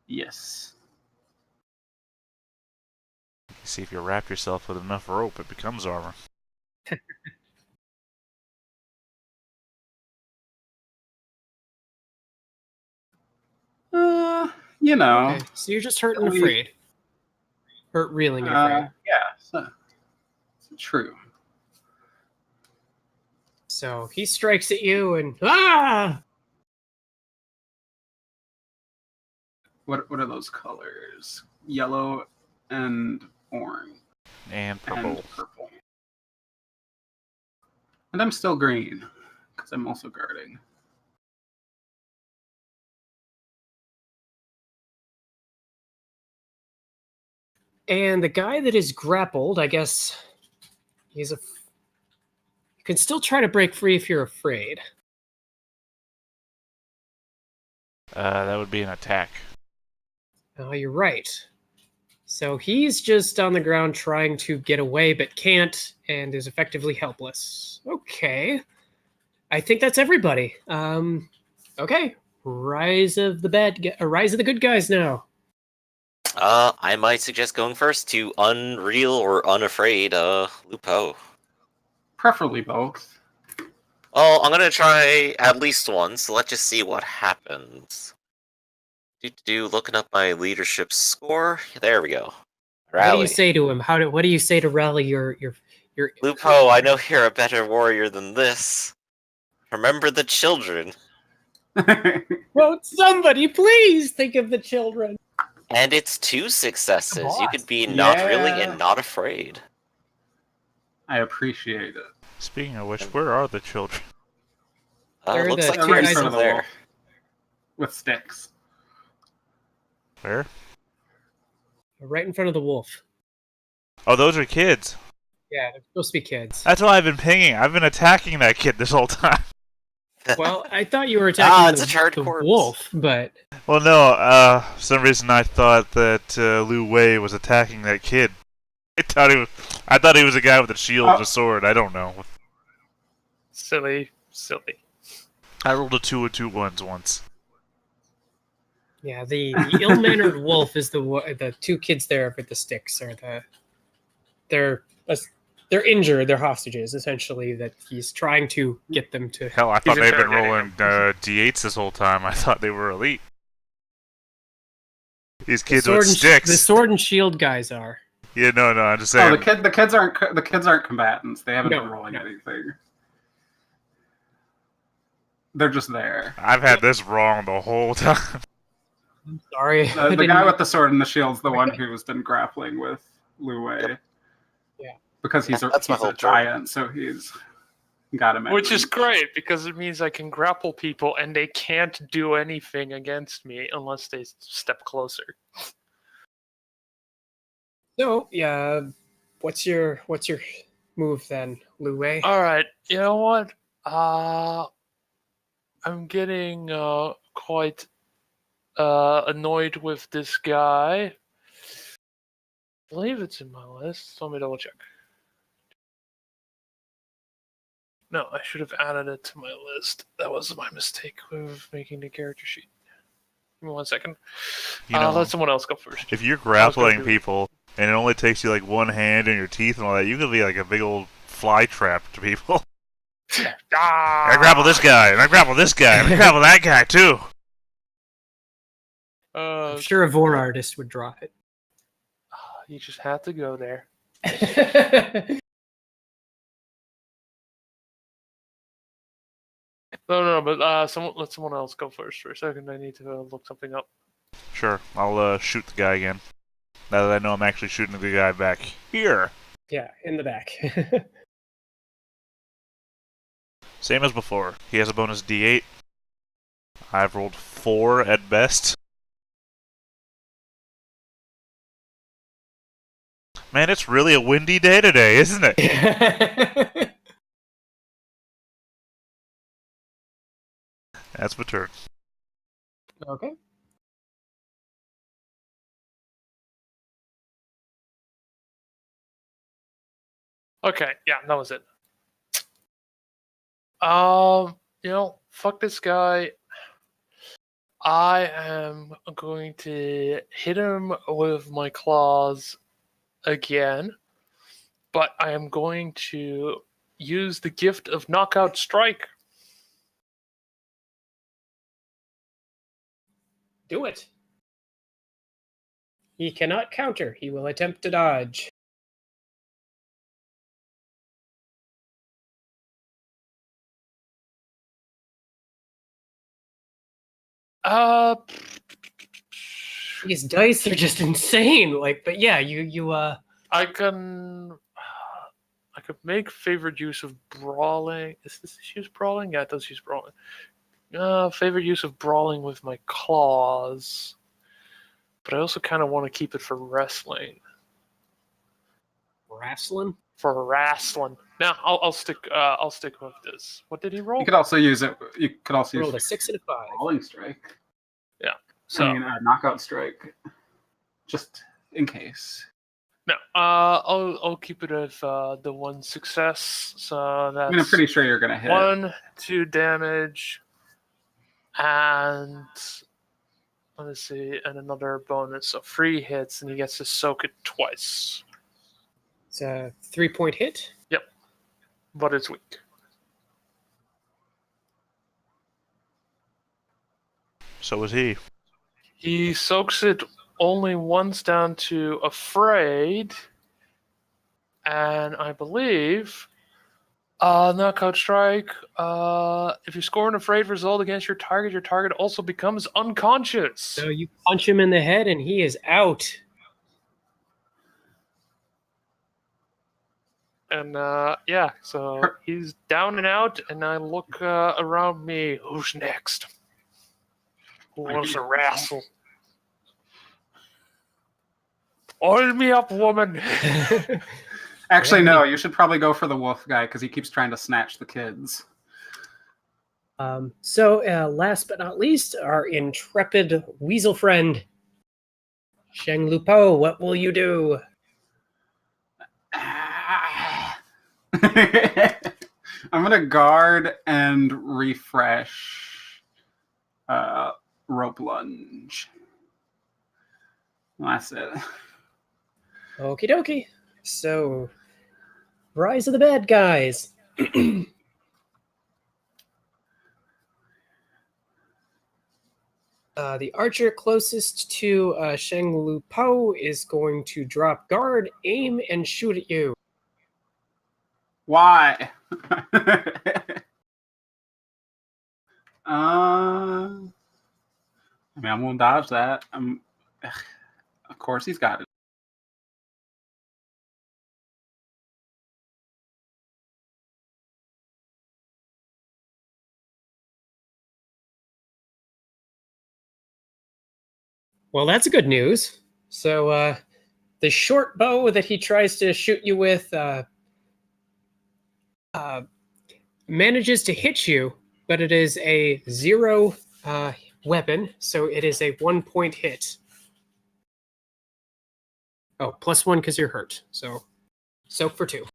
Yes. See, if you wrap yourself with enough rope, it becomes armor. You know. Okay, so you're just hurt and afraid. Hurt, reeling, and afraid. Yeah, it's true. So he strikes at you and ah! What are those colors? Yellow and orange. And purple. And purple. And I'm still green, because I'm also guarding. And the guy that is grappled, I guess he's a... You can still try to break free if you're afraid. That would be an attack. Oh, you're right. So he's just on the ground trying to get away, but can't, and is effectively helpless. Okay. I think that's everybody. Okay. Rise of the good guys now. I might suggest going first to Unreal or Unafraid, Lupo. Preferably both. Oh, I'm gonna try at least one, so let's just see what happens. Looking up my leadership score. There we go. Rally. What do you say to him? What do you say to rally your Lupo, I know you're a better warrior than this. Remember the children. Well, somebody please think of the children. And it's 2 successes. Come on. You could be not really Yeah. and not afraid. I appreciate it. Speaking of which, where are the children? They're Looks the like two they're guys still in the there. wall. With sticks. Where? Right in front of the wolf. Oh, those are kids. Yeah, they're supposed to be kids. That's why I've been pinging. I've been attacking that kid this whole time. Well, I thought you were attacking it's a charred the corpse. wolf, but Well, no, for some reason I thought that Liu Wei was attacking that kid. I thought he was a guy with a shield and a sword. I don't know. Silly. I rolled a 2 and 2 ones once. yeah, the ill-mannered wolf is the two kids there with the sticks, or they're injured, they're hostages essentially that he's trying to get them to. Hell, I thought they'd been interrogating rolling D8s this whole time. I thought they were elite. These kids with sticks. The sword and shield guys are. Yeah, no, I'm just saying. Oh, the kids aren't combatants. They haven't been rolling anything. They're just there. I've had this wrong the whole time. I'm sorry. The guy with the sword and the shield's the one who has been grappling with Liu Wei. Yeah. Because he's That's my a whole point. giant, so he's got him. Which is great, because it means I can grapple people and they can't do anything against me unless they step closer. So yeah, what's your move then, Liu Wei? Alright, you know what? I'm getting quite annoyed with this guy. I believe it's in my list. Let me double check. No, I should have added it to my list. That was my mistake with making the character sheet. Give me 1 second. Let someone else go first. If you're grappling people and it only takes you like one hand and your teeth and all that, you could be like a big old fly trap to people. I grapple this guy, and I grapple this guy, and I grapple that guy too. I'm sure a vor artist would draw it. You just had to go there. No, but let someone else go first for a second. I need to look something up. Sure, I'll shoot the guy again. Now that I know I'm actually shooting the guy back here. Yeah, in the back. Same as before. He has a bonus D8. I've rolled 4 at best. Man, it's really a windy day today, isn't it? That's my turn. Okay. Okay, yeah, that was it. Fuck this guy. I am going to hit him with my claws again, but I am going to use the gift of knockout strike. Do it. He cannot counter. He will attempt to dodge. Uh, These dice are just insane. Like, but yeah, you I can make favored use of brawling. Is this use brawling? Yeah, it does use brawling. Favored use of brawling with my claws, but I also kind of want to keep it for wrestling. wrestling. For wrestling. Now I'll stick with this. What did he roll? You could also use it. You could also Rolled a use 6 and a 5. falling strike. So I mean, knockout strike, just in case. no, I'll keep it as the one success. So that's I mean, I'm pretty sure you're gonna hit. 2 damage, and let's see, and another bonus, so 3 hits, and he gets to soak it twice. It's a 3-point hit. But it's weak. So was he. He soaks it only once down to afraid, and I believe knockout strike. If you score an afraid result against your target also becomes unconscious. So you punch him in the head, and he is out. And yeah, so he's down and out, and I look around me. Who's next? Who wants to wrestle? Oil me up, woman. Actually, no. You should probably go for the wolf guy because he keeps trying to snatch the kids. So last but not least, our intrepid weasel friend, Sheng Lupo. What will you do? I'm gonna guard and refresh. Rope lunge. That's it. Okie dokie. So, rise of the bad guys. The archer closest to Sheng Lupo is going to drop guard, aim, and shoot at you. Why? I mean, I'm gonna dodge that. Of course, he's got it. Well, that's good news. So, the short bow that he tries to shoot you with manages to hit you, but it is a 0 weapon, so it is a 1-point hit. Oh, +1 because you're hurt. So, soak for 2.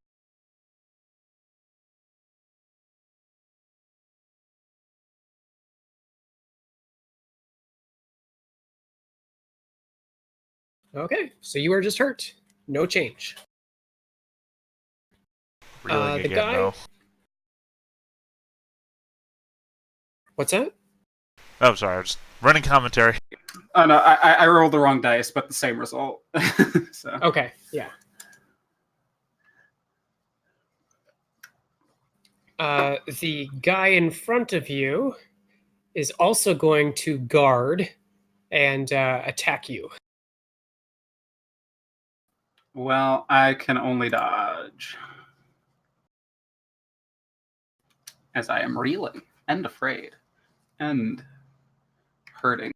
Okay, so you are just hurt. No change. Reeling the again, guy- though. What's that? Oh, I'm sorry. I'm just running commentary. Oh no, I rolled the wrong dice, but the same result. So Okay, yeah. The guy in front of you is also going to guard and attack you. well, I can only dodge as I am reeling and afraid and hurting.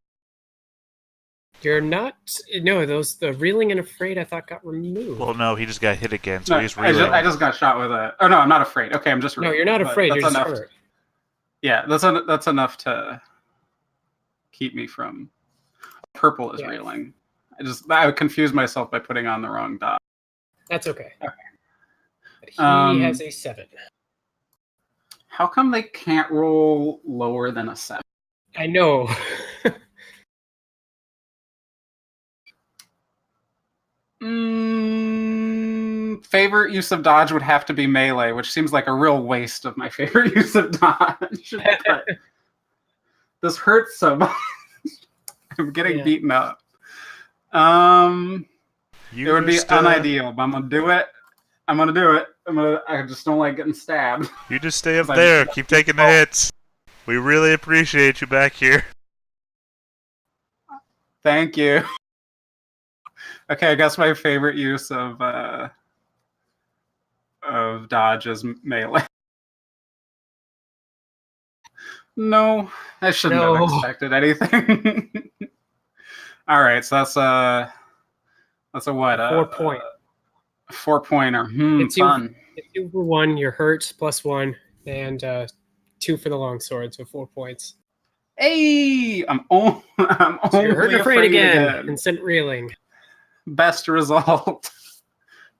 You're not. No, the reeling and afraid I thought got removed. Well, no, he just got hit again, so No, he's I reeling. just got shot with a. Oh no, I'm not afraid. Okay, I'm just. No, reeling, you're not but afraid. You're that's just enough. hurt. Yeah, that's enough to keep me from. Purple is Yeah. reeling. I would confuse myself by putting on the wrong dot. That's okay. Okay. But he has a 7. How come they can't roll lower than a 7? I know. Favorite use of dodge would have to be melee, which seems like a real waste of my favorite use of dodge. But this hurts so much. I'm getting beaten up. It would be unideal, but I'm gonna do it. I just don't like getting stabbed. You just stay up there. Keep taking the hits. We really appreciate you back here. Thank you. Okay, I guess my favorite use of dodge is melee. No, I shouldn't have expected anything. All right, so that's a what? 4-point. 4-pointer. Fun. It's 2 for 1. You're hurt +1, and 2 for the longsword, so 4 points. Hey, I'm So only you're hurt and afraid again and sent reeling. Best result.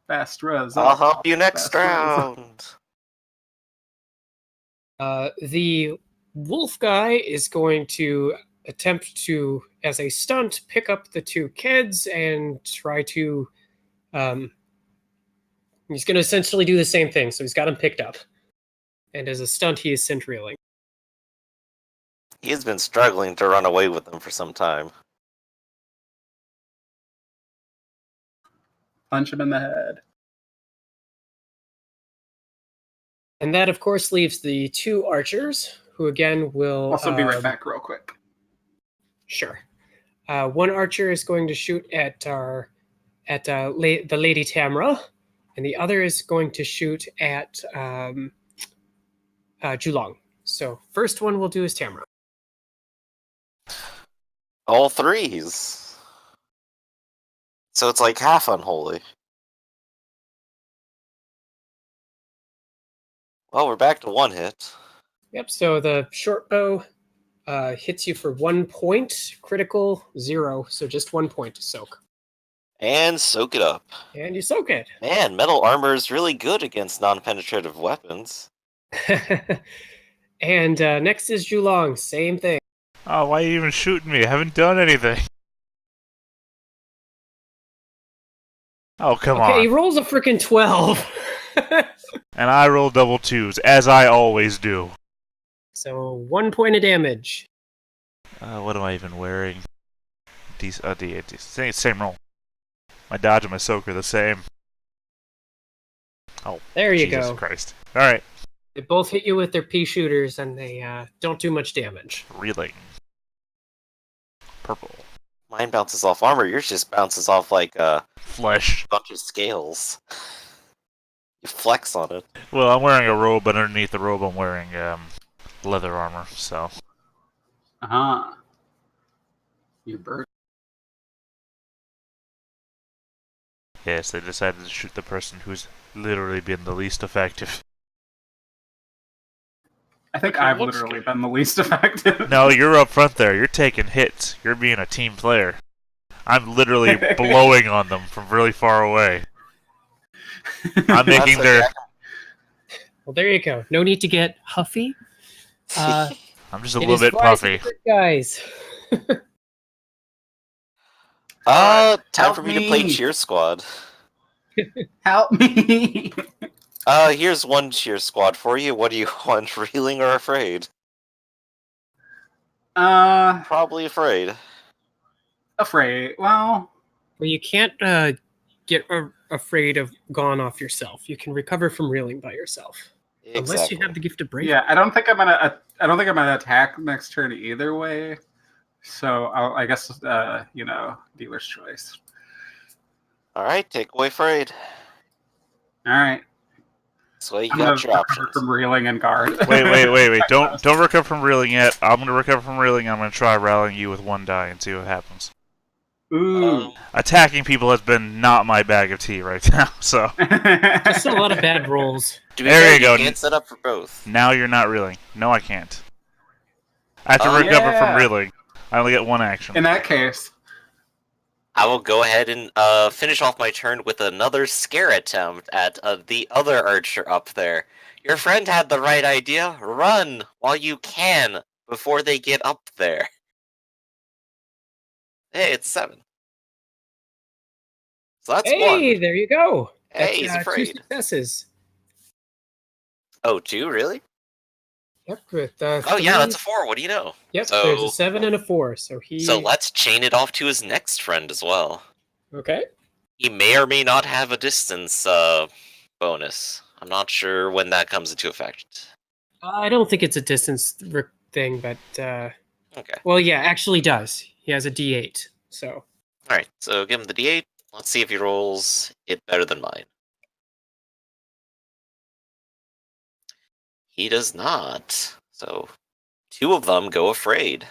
Best result. I'll help you next round. The wolf guy is going to attempt to, as a stunt, pick up the 2 kids and try to. He's going to essentially do the same thing. So he's got them picked up, and as a stunt, he is sent reeling. He has been struggling to run away with them for some time. Punch him in the head. And that, of course, leaves the 2 archers, who again will Also, be right back, real quick. Sure. One archer is going to shoot at the Lady Tamra, and the other is going to shoot at Julong. So first one we'll do is Tamra. All 3s. So it's like half unholy. Well, we're back to 1 hit. Yep, so the short bow hits you for 1 point, critical 0, so just 1 point to soak. And soak it up. And you soak it. Man, metal armor is really good against non-penetrative weapons. And next is Julong, same thing. Oh, why are you even shooting me? I haven't done anything. Oh, come on. Okay, he rolls a freaking 12. And I roll double 2s, as I always do. So 1 point of damage. What am I even wearing? D8. Same roll. My dodge and my soak are the same. Oh, there you Jesus go. Christ. Alright. They both hit you with their pea shooters, and they don't do much damage. Reeling. Purple. Mine bounces off armor, yours just bounces off like Flesh. a bunch of scales. You flex on it. Well, I'm wearing a robe, but underneath the robe I'm wearing leather armor, so. Uh-huh. You bird. Yes, they decided to shoot the person who's literally been the least effective. I think I've literally been the least effective. No, you're up front there. You're taking hits. You're being a team player. I'm literally blowing on them from really far away. I'm making their... Well, there you go. No need to get huffy. I'm just a little bit puffy. Guys. Time for me to play cheer squad. Help me! Here's one cheer squad for you. What do you want, reeling or afraid? Probably afraid. Afraid. Well, you can't get afraid of gone off yourself. You can recover from reeling by yourself, unless you have the gift of bravery. Yeah, I don't think I'm gonna attack next turn either way. So I guess dealer's choice. All right, take away afraid. All right. So you got your options. From reeling and guard. Wait. Don't recover from reeling yet. I'm gonna recover from reeling. I'm gonna try rallying you with 1 die and see what happens. Ooh. Attacking people has been not my bag of tea right now. So. There's still a lot of bad rolls. There you go. You can't set up for both. Now you're not reeling. No, I can't. I have to recover from reeling. I only get 1 action. In that case, I will go ahead and finish off my turn with another scare attempt at the other archer up there. Your friend had the right idea. Run while you can before they get up there. Hey, it's 7. So that's Hey, one. there you go. Hey, he's That's, 2 afraid. successes. Oh, 2, really? Yep. With, Oh, yeah, 3. that's a 4. What do you know? Yep. So, There's a 7 and a 4. So he. so let's chain it off to his next friend as well. Okay. He may or may not have a distance bonus. I'm not sure when that comes into effect. I don't think it's a distance thing, but Okay. well, yeah, actually does. He has a D8. So. Alright, so give him the D8. Let's see if he rolls it better than mine. He does not. So 2 of them go afraid.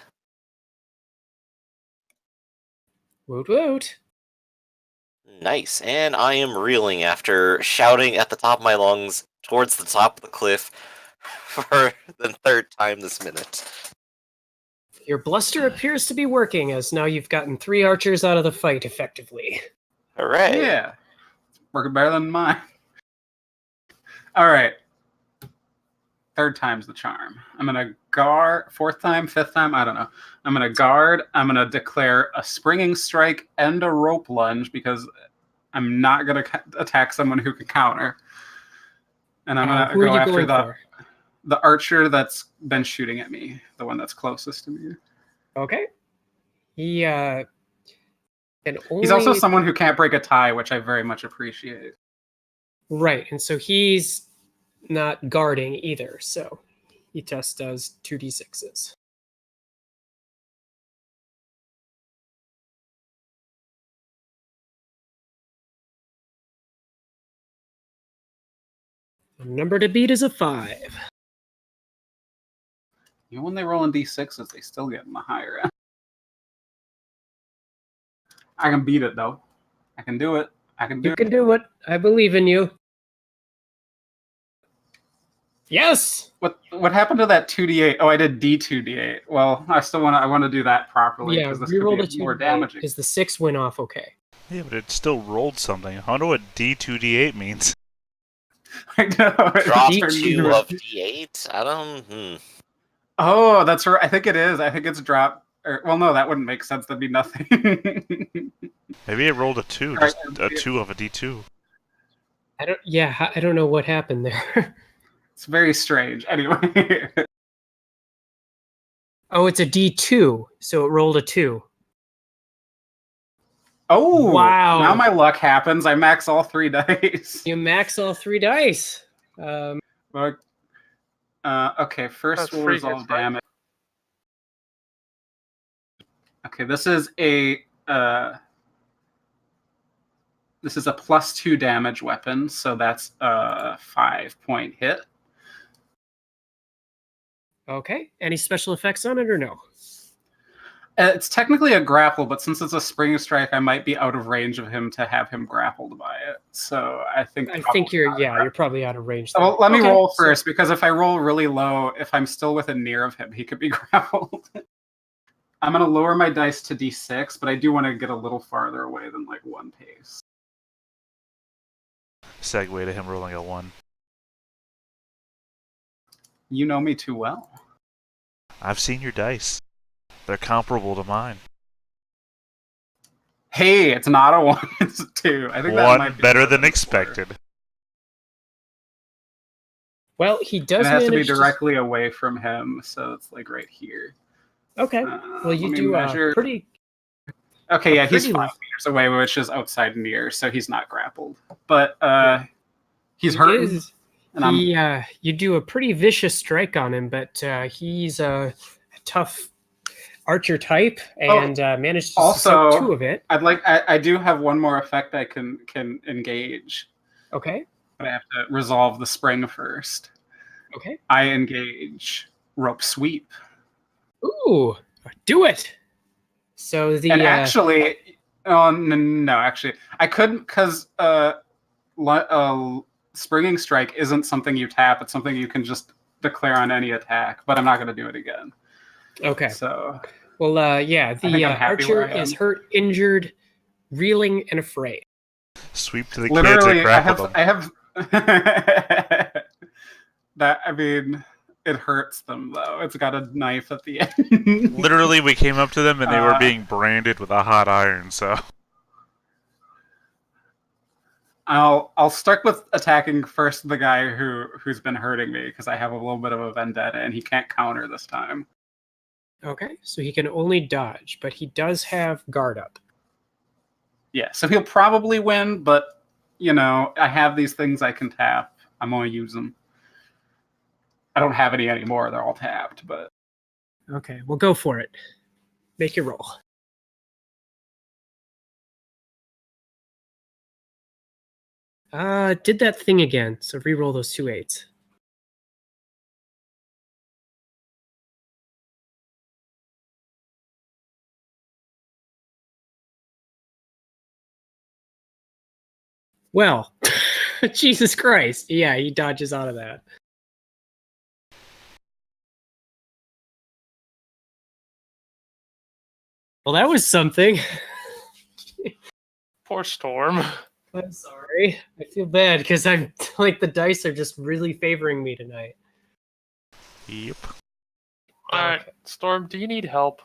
Woot woot. Nice. And I am reeling after shouting at the top of my lungs towards the top of the cliff for the 3rd time this minute. Your bluster appears to be working, as now you've gotten 3 archers out of the fight effectively. Hooray! Yeah. Working better than mine. All right. 3rd time's the charm. I'm going to guard. 4th time, 5th time, I don't know. I'm going to guard. I'm going to declare a springing strike and a rope lunge because I'm not going to attack someone who can counter. And I'm going to go after the archer that's been shooting at me, the one that's closest to me. Okay. He can only... He's also someone who can't break a tie, which I very much appreciate. Right, and so he's not guarding either, so he just does 2d6s. The number to beat is a 5. Even when they roll in d6s, they still get in the higher end. I can beat it, though. I can do it. I can do You can do it. I believe in you. Yes! What happened to that 2d8? Oh, I did d2d8. Well, I want to do that properly Yeah, because this reroll could the be more 2d8 damaging. because the 6 went off okay. Yeah, but it still rolled something. I wonder what D2D8 means. I know. Drop It turned 2 into of D8? I don't... Oh, that's right. I think it is. I think it's drop. Well, no, that wouldn't make sense. That'd be nothing. Maybe it rolled a 2, Right, just a 2 of a D2. I don't know what happened there. It's very strange. Anyway. Oh, it's a D2, so it rolled a 2. Oh, wow. Now my luck happens. I max all 3 dice. You max all 3 dice. Okay, first That's we'll free resolve hits, right? damage. Okay, this is a +2 damage weapon, so that's a 5-point hit. Okay. Any special effects on it or no? It's technically a grapple, but since it's a spring strike, I might be out of range of him to have him grappled by it. So I think you're probably out of range. Then. Well, let me Okay, roll so- first, because if I roll really low, if I'm still within near of him, he could be grappled. I'm going to lower my dice to d6, but I do want to get a little farther away than like 1 pace. Segue to him rolling a 1. You know me too well. I've seen your dice. They're comparable to mine. Hey, it's not a 1, it's a 2. I think that One might be better more than a 4. expected. Well, he does It has to be manage directly away from him, so it's like right here. Okay. Well, you do pretty... Okay, yeah, he's pretty 5 meters away, which is outside near, so he's not grappled. But he's He hurt. is- And you do a pretty vicious strike on him, but he's a tough archer type and managed to also, soak 2 of it. I do have one more effect I can engage. Okay. But I have to resolve the spring first. Okay. I engage rope sweep. Ooh, do it. So the And actually, actually, I couldn't because springing strike isn't something you tap. It's something you can just declare on any attack. But I'm not going to do it again. okay. So, Well, the archer where I am. is hurt, injured, reeling, and afraid. Sweep to the literally, kids and grapple them. I have that. I mean, it hurts them though. It's got a knife at the end. Literally, we came up to them and they were being branded with a hot iron, so... I'll stick with attacking first the guy who's been hurting me because I have a little bit of a vendetta and he can't counter this time. Okay, so he can only dodge, but he does have guard up. Yeah, so he'll probably win, but I have these things I can tap. I'm gonna use them. I don't have any anymore; they're all tapped. But Okay, well, go for it. Make your roll. Did that thing again, so re-roll those 2 8s. Well, Jesus Christ. Yeah, he dodges out of that. Well, that was something. Poor Storm. I'm sorry. I feel bad because I'm like the dice are just really favoring me tonight. Yep. Alright, Okay. Storm, do you need help?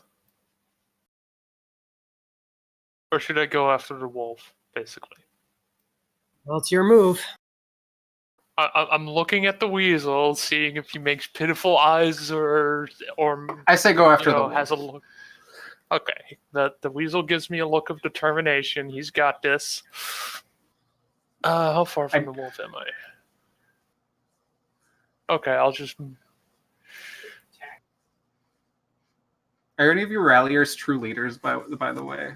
Or should I go after the wolf, basically? Well, it's your move. I'm looking at the weasel, seeing if he makes pitiful eyes or I say go after the has a wolf. look. Okay, the weasel gives me a look of determination. He's got this. How far from the wolf am I? Okay, I'll just. Are any of you ralliers true leaders? By the way,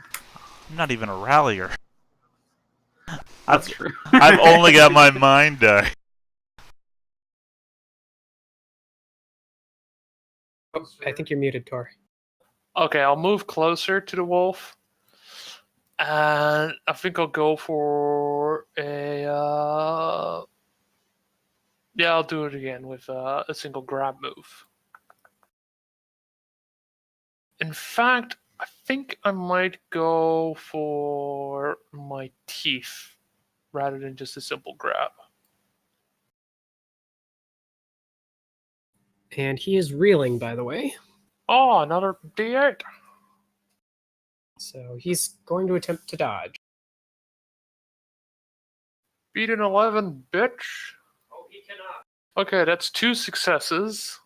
I'm not even a rallier. that's true. I've only got my mind die. Oh, I think you're muted, Tor. Okay, I'll move closer to the wolf. And I think I'll go for a. Yeah, I'll do it again with a single grab move. In fact, I think I might go for my teeth rather than just a simple grab. And he is reeling, by the way. Oh, another D8. So he's going to attempt to dodge. Beat an 11, bitch. Oh, he cannot. Okay, that's 2 successes.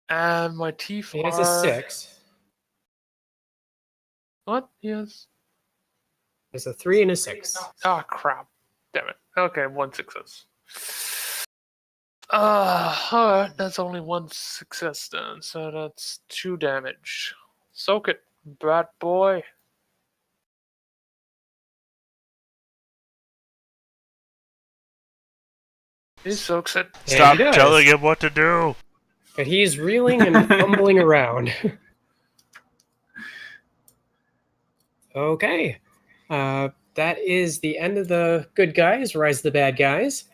And my teeth He has are... a 6. What? Yes. There's a 3 and a 6. Ah, crap. Damn it. Okay, 1 success. Alright, that's only 1 success then, so that's 2 damage. Soak it, bad boy. He soaks it. Stop he does. telling him what to do. But he's reeling and fumbling around. Okay. That is the end of the good guys. Rise of the bad guys.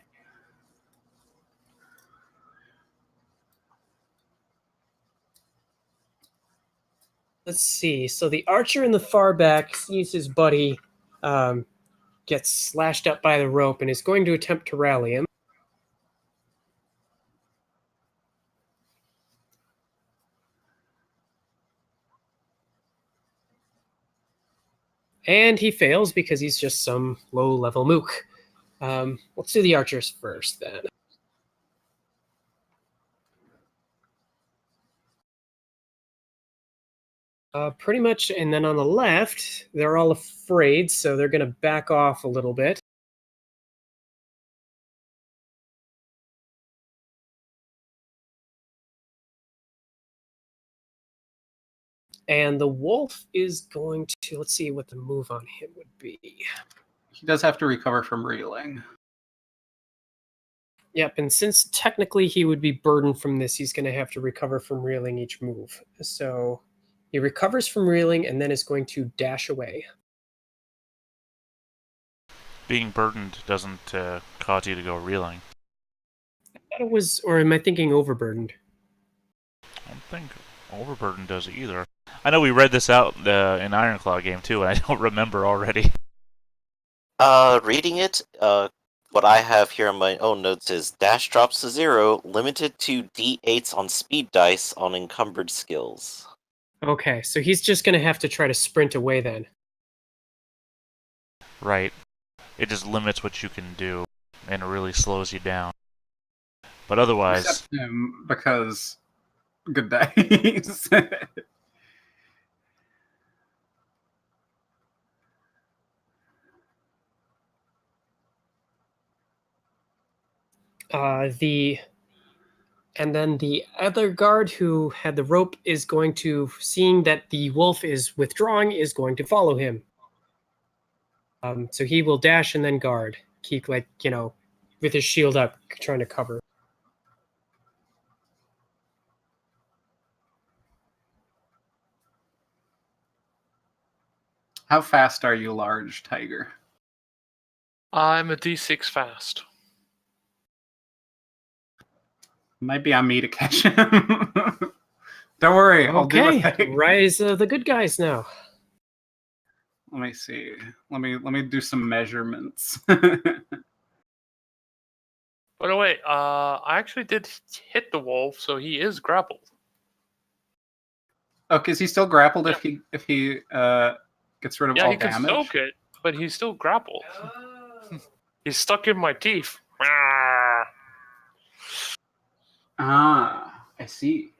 Let's see. So the archer in the far back sees his buddy get slashed up by the rope and is going to attempt to rally him. And he fails because he's just some low-level mook. Let's do the archers first, then. Pretty much, and then on the left, they're all afraid, so they're going to back off a little bit. And the wolf is going to, let's see what the move on him would be. He does have to recover from reeling. Yep, and since technically he would be burdened from this, he's going to have to recover from reeling each move. So he recovers from reeling and then is going to dash away. Being burdened doesn't cause you to go reeling. I thought it was, or am I thinking overburdened? I don't think overburden does it either. I know we read this out in Ironclaw game too, and I don't remember already. Reading it, what I have here on my own notes is dash drops to 0, limited to D8s on speed dice on encumbered skills. Okay, so he's just going to have to try to sprint away then. Right. It just limits what you can do, and it really slows you down. But otherwise, Except him, because good days. And then the other guard who had the rope is going to, seeing that the wolf is withdrawing, is going to follow him. So he will dash and then guard, keep with his shield up, trying to cover. How fast are you, large tiger? I'm a D6 fast. Might be on me to catch him. Don't worry, I'll do a Okay, thing. rise of the good guys now. Let me see. Let me do some measurements. By the way, I actually did hit the wolf, so he is grappled. Okay, is he still grappled if he gets rid of Yeah, all he can damage? soak it, but he's still grappled. He's stuck in my teeth. Ah, I see.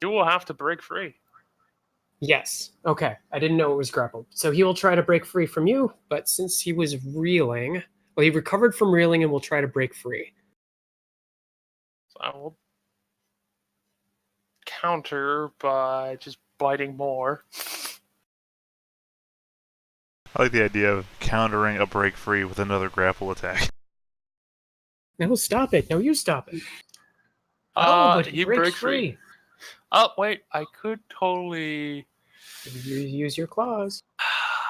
You will have to break free. Yes. Okay. I didn't know it was grappled. So he will try to break free from you, but since he was reeling, well, he recovered from reeling and will try to break free. So I will counter by just biting more. I like the idea of countering a break free with another grapple attack. No, stop it. No, you stop it. But He breaks breaks free. Oh, wait, I could totally... You use your claws.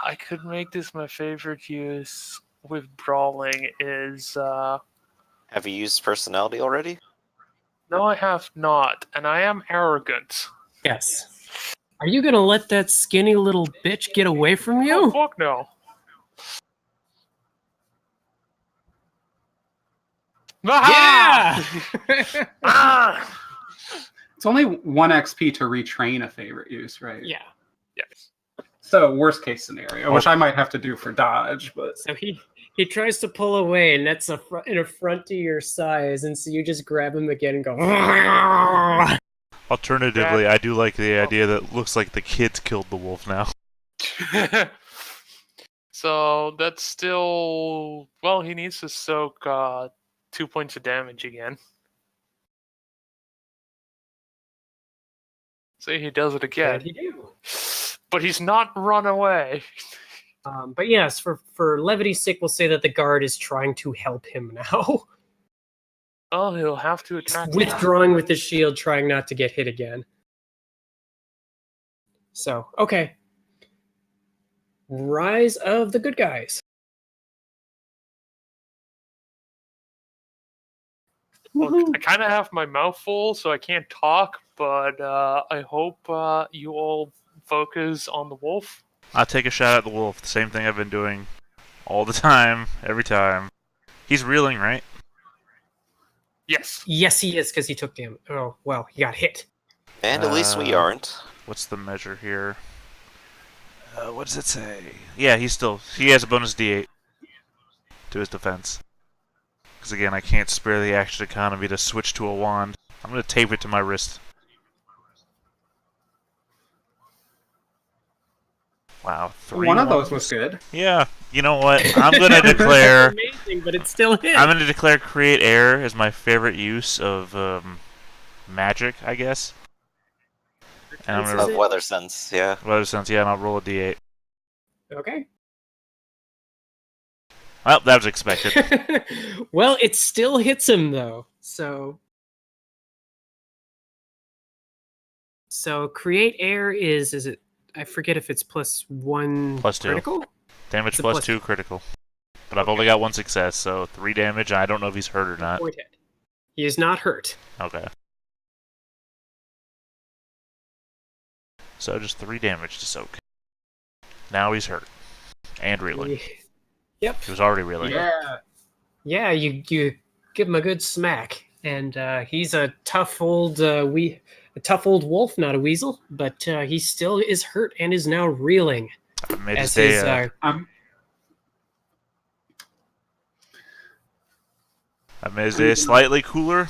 I could make this my favorite use with brawling is... Have you used personality already? No, I have not, and I am arrogant. Yes. Are you going to let that skinny little bitch get away from Oh, you? fuck no. Yeah! Ah! It's only 1 XP to retrain a favorite use, right? Yeah. Yes. So worst case scenario, which I might have to do for dodge, but So he tries to pull away, and that's an affront to your size, and so you just grab him again and go. Alternatively, I do like the idea that it looks like the kids killed the wolf now. So that's still... Well, he needs to soak 2 points of damage again. See, he does it again. And he do. But he's not run away. But yes, for levity's sake, we'll say that the guard is trying to help him now. Oh, he'll have to attack. Withdrawing with the shield, trying not to get hit again. So, okay. Rise of the good guys. Look, I kind of have my mouth full, so I can't talk, but I hope you all focus on the wolf. I'll take a shot at the wolf. The same thing I've been doing all the time, every time. He's reeling, right? Yes. Yes, he is, because he took damage. Oh, well, he got hit. And at least we aren't. What's the measure here? What does it say? Yeah, he has a bonus D8 to his defense. Because again, I can't spare the action economy to switch to a wand. I'm going to tape it to my wrist. Wow, 3 one of wands? those was good. Yeah, you know what? I'm going to declare... Amazing, but it still hit. I'm going to declare Create Air as my favorite use of magic, I guess. And I'm Of going weather sense, yeah. to... Weather sense, yeah, and I'll roll a D8. Okay. Well, that was expected. Well, it still hits him, though. So create air is it? I forget if it's +1 +2. critical. Damage It's a plus 2 critical. But I've only got 1 success, so 3 damage, and I don't know if he's hurt or not. Point hit. He is not hurt. Okay. So just 3 damage to soak. Now he's hurt. And reeling. Yep. He was already reeling. Yeah. You give him a good smack, and he's a tough old wolf, not a weasel, but he still is hurt and is now reeling. I made his As day, his I mean, it's slightly cooler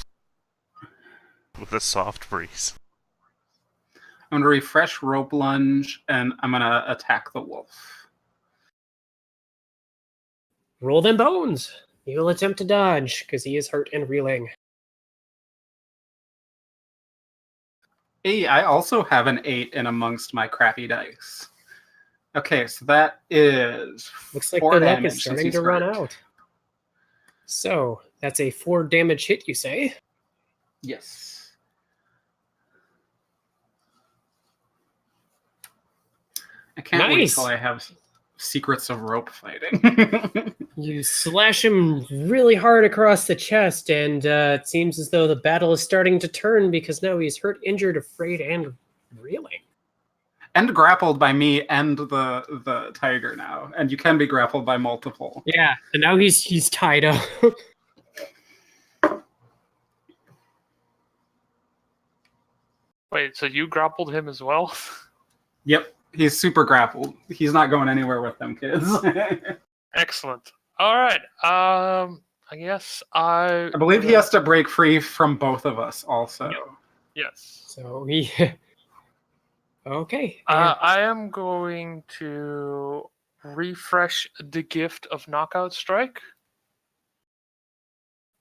with a soft breeze. I'm going to refresh rope lunge, and I'm going to attack the wolf. Roll them bones. He will attempt to dodge because he is hurt and reeling. Hey, I also have an 8 in amongst my crappy dice. Okay, so that is Looks like 4 their luck damage is since starting he's to run hurt. out. So that's a 4 damage hit, you say? Yes. I can't wait Nice. till I have secrets of rope fighting. You slash him really hard across the chest, and it seems as though the battle is starting to turn because now he's hurt, injured, afraid, and reeling. And grappled by me and the tiger now. And you can be grappled by multiple. Yeah, and now he's tied up. Wait, so you grappled him as well? Yep, he's super grappled. He's not going anywhere with them kids. Excellent. All right. I guess I believe he has to break free from both of us also. Yep. Yes. So he... Okay. I am going to refresh the gift of Knockout Strike.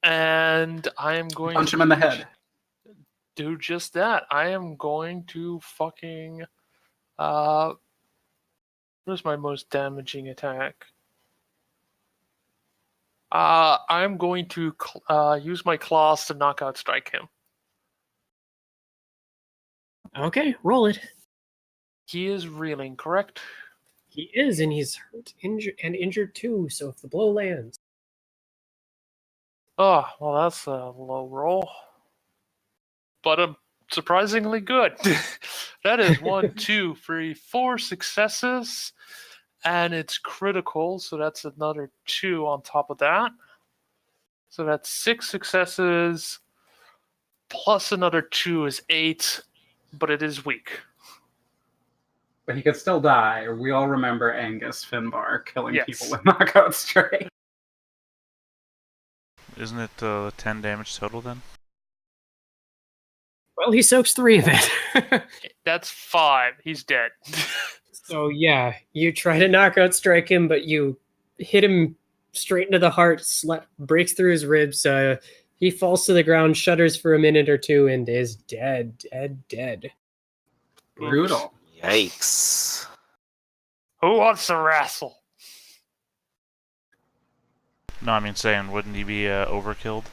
And I am going Punch to him in the head. do just that. I am going to fucking... where's my most damaging attack? I'm going to use my claws to Knockout Strike him. Okay, roll it. He is reeling, correct? He is, and he's hurt, injured too. So if the blow lands, Oh, well, that's a low roll. But surprisingly good. That is 1, 2, 3, 4 successes. And it's critical, so that's another 2 on top of that. So that's 6 successes. Plus another 2 is 8. But it is weak. But he could still die. We all remember Angus Finbar killing Yes. people with knockout strike. Isn't it 10 damage total then? well, he soaks 3 of it. That's 5. He's dead. So yeah, you try to knockout strike him, but you hit him straight into the heart, breaks through his ribs. He falls to the ground, shudders for a minute or two, and is dead. Brutal. Yikes. Who wants to wrestle? No, I mean saying, wouldn't he be overkilled?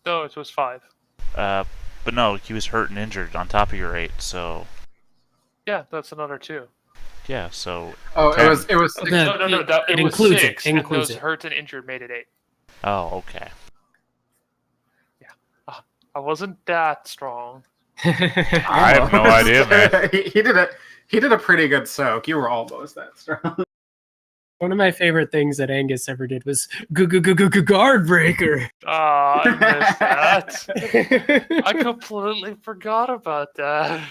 No, it was 5. But no, he was hurt and injured on top of your 8, so Yeah, that's another 2. yeah, so Oh, 10. it was The- No, it was includes it, 6, includes and those it. hurt and injured made it 8. Oh, okay. I wasn't that strong. I have no idea, man. He did a pretty good soak. You were almost that strong. One of my favorite things that Angus ever did was guard breaker. I missed that. I completely forgot about that.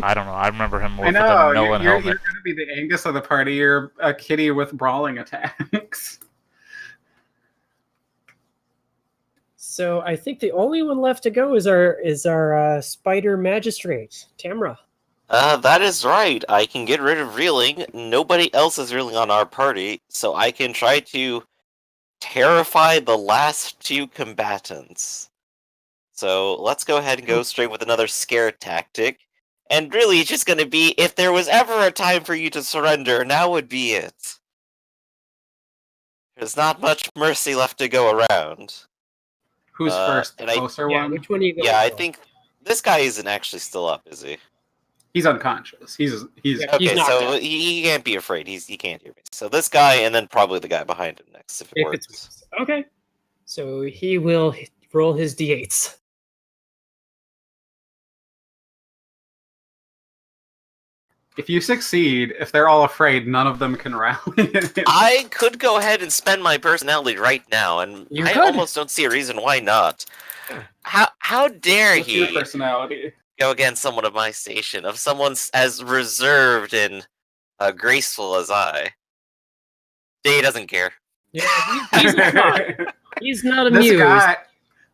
I don't know. I remember him more I with a know. melon You're helmet. going to be the Angus of the party. You're a kitty with brawling attacks. So I think the only one left to go is our spider magistrate, Tamra. That is right. I can get rid of reeling. Nobody else is reeling on our party, so I can try to terrify the last 2 combatants. So let's go ahead and go straight with another scare tactic. And really, it's just going to be, if there was ever a time for you to surrender, now would be it. There's not much mercy left to go around. Who's first? The and I- closer Yeah, one? which one are you going Yeah, I for? think this guy isn't actually still up, is he? He's unconscious. He's Yeah. Okay, He's not so dead. he can't be afraid. He can't hear me. So this guy, and then probably the guy behind him next, if it If works. it's okay. So he will roll his d8s. If you succeed, if they're all afraid, none of them can rally. I could go ahead and spend my personality right now, and You I could. almost don't see a reason why not. How dare What's your he personality? go against someone of my station, of someone as reserved and graceful as I? He doesn't care. Yeah, he's not. He's not This amused. guy,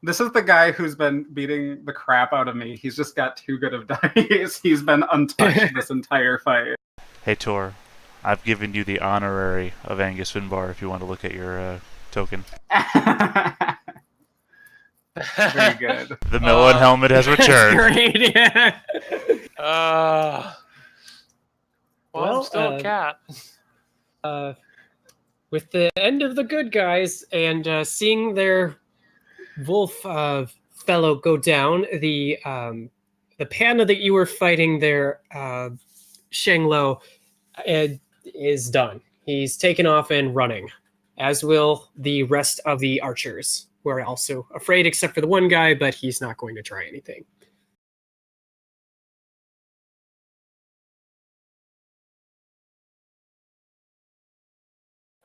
this is the guy who's been beating the crap out of me. He's just got too good of dice. He's been untouched this entire fight. Hey Tor, I've given you the honorary of Angus Finbar if you want to look at your token. Very good. The melon helmet has returned. Great. Yeah. Well, I'm still a cat. With the end of the good guys and seeing their wolf fellow go down, the panda that you were fighting there, Shanglo, is done. He's taken off and running, as will the rest of the archers, who are also afraid, except for the one guy, but he's not going to try anything.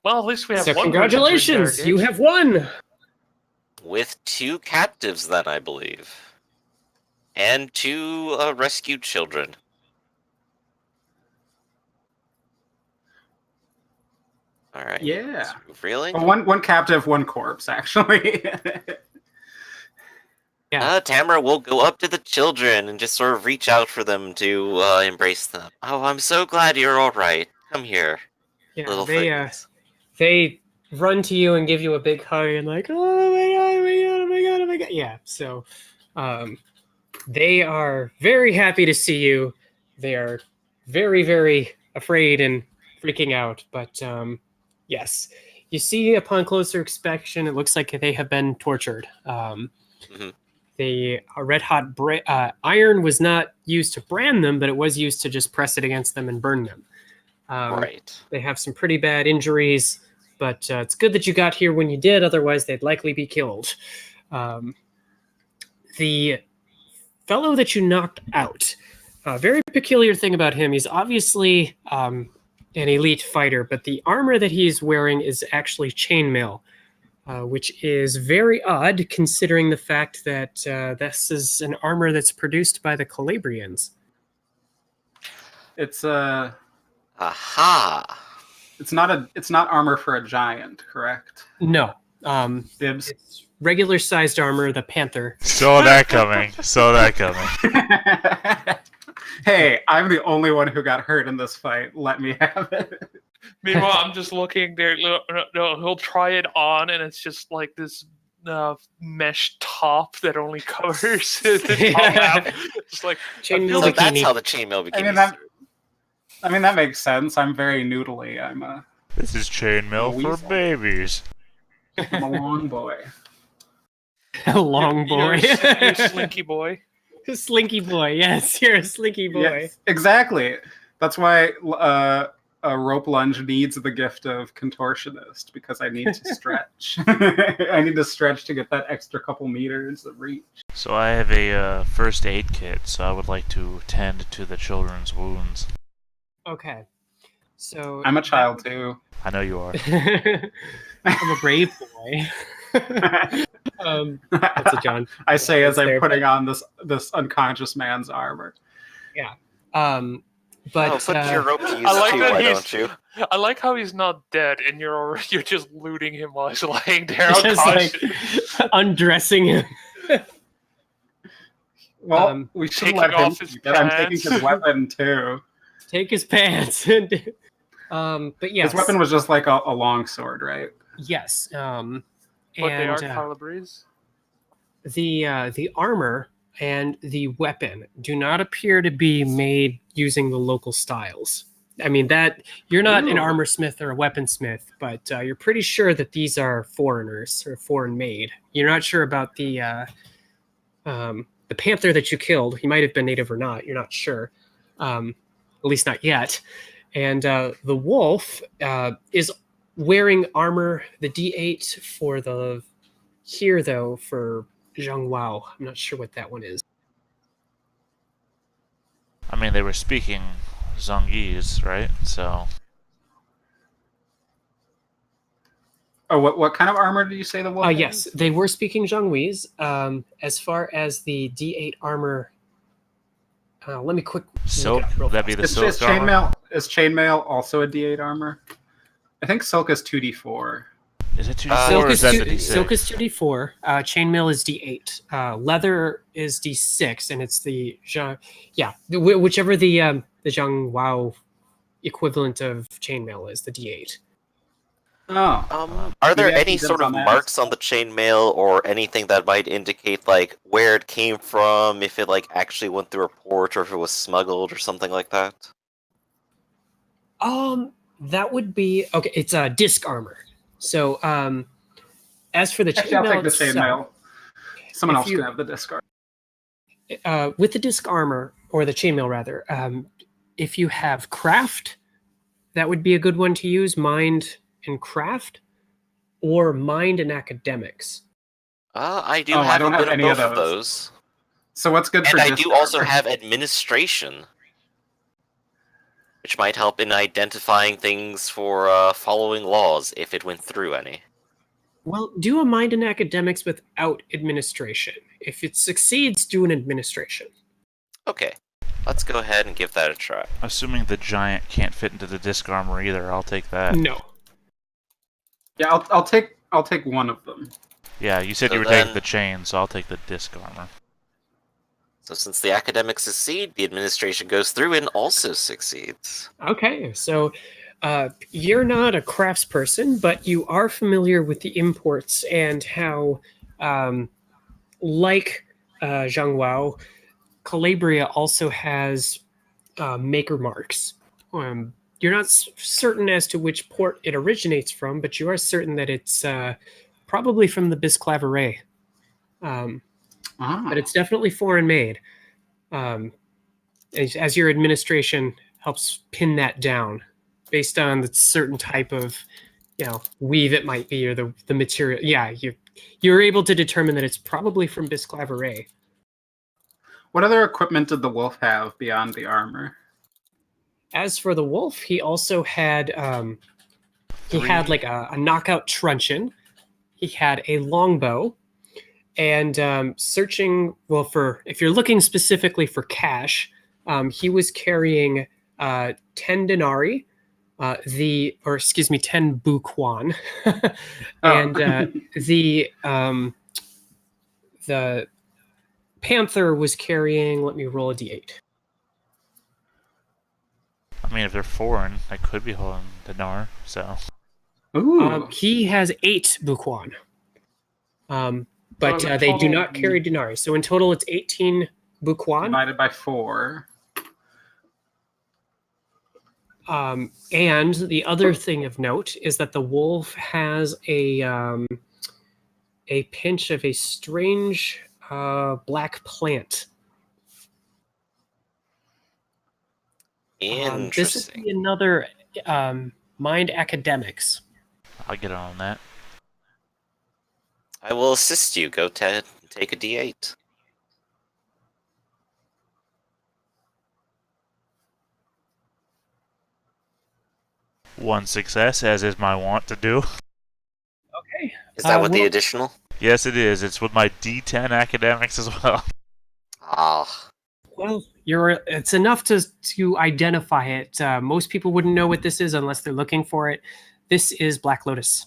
Well, at least we have So one. congratulations, you have won. With 2 captives, then, I believe. And 2 rescued children. Alright. Yeah. Really? Well, one captive, one corpse, actually. Yeah. Tamara will go up to the children and just sort of reach out for them to embrace them. Oh, I'm so glad you're alright. Come here, Yeah, little they things. they run to you and give you a big hug and like, oh my god, oh my god, oh my god, oh my god. Yeah, so they are very happy to see you. They are very, very afraid and freaking out. But yes, you see upon closer inspection, it looks like they have been tortured. The red hot iron was not used to brand them, but it was used to just press it against them and burn them. Right. They have some pretty bad injuries, but it's good that you got here when you did. Otherwise, they'd likely be killed. The fellow that you knocked out, a very peculiar thing about him, he's obviously an elite fighter, but the armor that he's wearing is actually chainmail, which is very odd considering the fact that this is an armor that's produced by the Calabrians. It's Aha! it's not armor for a giant, correct? No. Dibs. It's regular sized armor, the Panther. Saw that coming. Saw that coming. Hey, I'm the only one who got hurt in this fight. Let me have it. Meanwhile, I'm just looking there. No, he'll try it on, and it's just like this mesh top that only covers the top half. Just like Chainmail So bikini. that's how the chainmail became. I mean that makes sense. I'm very noodly. I'm This is chainmail for Weasel. babies. a long boy. A long boy. You're a slinky boy. Slinky boy, yes, you're a slinky boy. Yes, exactly. That's why a rope lunge needs the gift of contortionist, because I need to stretch. I need to stretch to get that extra couple meters of reach. So I have a first aid kit, so I would like to tend to the children's wounds. Okay, so I'm a child too. I know you are. I'm a brave boy. That's a John. I say as I'm There, putting on this unconscious man's armor. But Put your rope to use I like too, that why he's- don't you? I like how he's not dead, and you're just looting him while he's laying there. just like undressing him. Well, we should taking let him off his do that. I'm taking pants. his weapon too. Take his pants. But yes, His weapon was just like a long sword, right? yes. But they are And calibres. the armor and the weapon do not appear to be made using the local styles. I mean, that you're not an Ooh. armor smith or a weaponsmith, but you're pretty sure that these are foreigners or foreign made. You're not sure about the panther that you killed. He might have been native or not. You're not sure, at least not yet. And the wolf is wearing armor, the D8 for the here though for Zhang Wao. I'm not sure what that one is. I mean, they were speaking Zhongese, right? So Oh, what kind of armor did you say the wolf has? Yes, they were speaking Zhonghui's. As far as the D8 armor, let me quick. silk. look it up real That'd be fast. the Is silk armor. chainmail also a D8 armor? I think silk is 2D4. Is it 2d4 Silk or is is that two, the d6? silk is 2d4. Chainmail is d8. Leather is d6, and it's the whichever the Zhang Wao equivalent of chainmail is, the d8. Oh, Are do we there have any dibs sort of on that? marks on the chainmail or anything that might indicate like where it came from, if it like actually went through a port or if it was smuggled or something like that? That would be okay. It's a disc armor. So, as for the Actually, I'll chainmail take the chainmail. Someone if else you- can have the discard. with the disc armor, or the chainmail rather, if you have craft, that would be a good one to use. Mind and craft, or mind and academics. I do Oh, I have don't a bit have of any of both of those. those. So what's good for And I disc do also armor? have administration, which might help in identifying things for following laws if it went through any. Well, do a mind and academics without administration. If it succeeds, do an administration. Okay, let's go ahead and give that a try. Assuming the giant can't fit into the disc armor either, I'll take that. No. Yeah, I'll take one of them. Yeah, you said So you were then- taking the chain, so I'll take the disc armor. So since the academics succeed, the administration goes through and also succeeds. Okay, so you're not a craftsperson, but you are familiar with the imports and how, like Zhang Wao, Calabria also has maker marks. You're not certain as to which port it originates from, but you are certain that it's probably from the Bisclaveret. But it's definitely foreign made. As your administration helps pin that down based on the certain type of, weave it might be, or the material. Yeah, you're able to determine that it's probably from Bisclaveret. What other equipment did the wolf have beyond the armor? As for the wolf, he also had like a knockout truncheon. He had a longbow, and searching if you're looking specifically for cash, he was carrying 10 denarii, 10 buquan, and the panther was carrying. Let me roll a d8. I mean, if they're foreign, I could be holding dinar, so... Ooh. He has 8 buquan. But So they do total- not carry denarii. So in total, it's 18 buquan. Divided by 4. And the other thing of note is that the wolf has a pinch of a strange black plant. This would Interesting. be another mind academics. I'll get on that. I will assist you. Go Ted. Take a d8. One success, as is my wont to do. Okay. Is that with the well- additional? Yes, it is. It's with my D10 academics as well. Ah, Well, it's enough to identify it. Most people wouldn't know what this is unless they're looking for it. This is Black Lotus.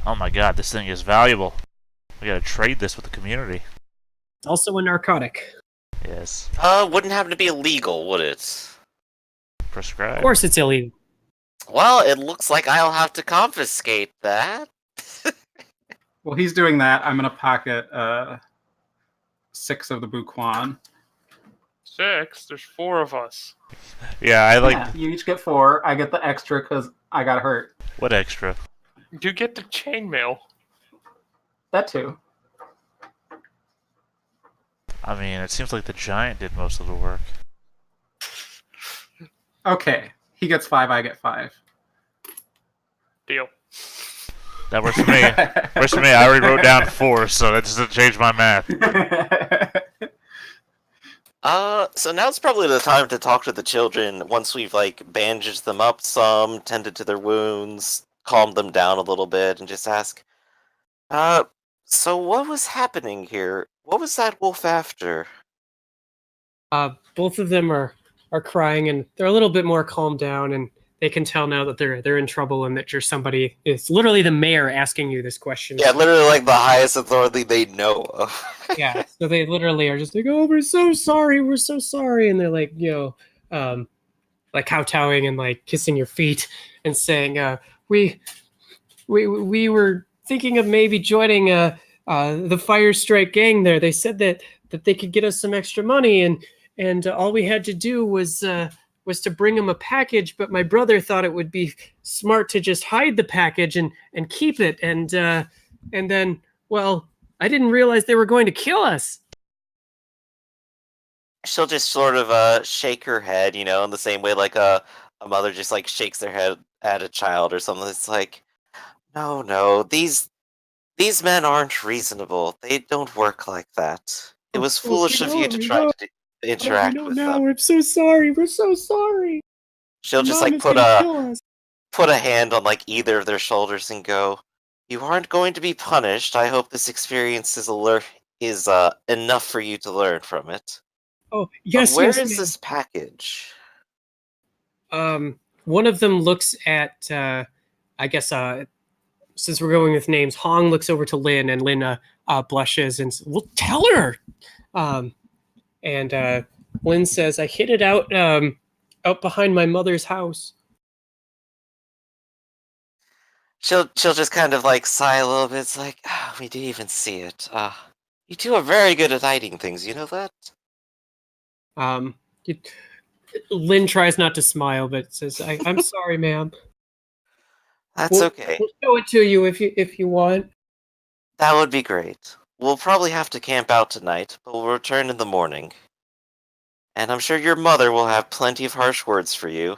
Oh my god, this thing is valuable. We gotta trade this with the community. It's also a narcotic. Yes. wouldn't happen to be illegal, would it? Prescribed. Of course, it's illegal. Well, it looks like I'll have to confiscate that. Well, he's doing that. I'm gonna pocket 6 of the buquan. 6? There's 4 of us. Yeah, I like... Yeah, you each get 4. I get the extra because I got hurt. What extra? You get the chainmail. That too. I mean, it seems like the giant did most of the work. Okay, he gets 5. I get 5. Deal. That works for me. Works for me. I already wrote down 4, so that doesn't change my math. So now's probably the time to talk to the children once we've bandaged them up some, tended to their wounds, calmed them down a little bit, and just ask, so what was happening here? What was that wolf after? Both of them are crying, and they're a little bit more calmed down, and they can tell now that they're in trouble and that you're somebody. It's literally the mayor asking you this question. Yeah, literally like the highest authority they know of. Yeah, so they literally are just like, "Oh, we're so sorry, and they're like, like kowtowing and like kissing your feet and saying, we were thinking of maybe joining the Fire Strike gang there. They said that they could get us some extra money, and all we had to do was to bring them a package. But my brother thought it would be smart to just hide the package and keep it, and then, well, I didn't realize they were going to kill us." She'll just sort of shake her head, in the same way like a mother just like shakes their head at a child or something. It's like, no, these men aren't reasonable. They don't work like that. It was foolish of you to try to interact with them. I'm so sorry. We're so sorry. She'll just Mom like is gonna kill us. put a hand on like either of their shoulders and go, "You aren't going to be punished. I hope this experience is enough for you to learn from it." Oh, But yes, where yes, is ma'am. this package? One of them looks at, I guess, since we're going with names, Hong looks over to Lin, and Lin blushes and says, "Well, tell her." And Lin says, "I hid it out behind my mother's house." She'll just kind of like sigh a little bit. It's like, we didn't even see it. You two are very good at hiding things. You know that? Um, Lin tries not to smile, but says, "I'm sorry, ma'am. That's We'll, okay. we'll show it to you if you want." That would be great. We'll probably have to camp out tonight, but we'll return in the morning. And I'm sure your mother will have plenty of harsh words for you.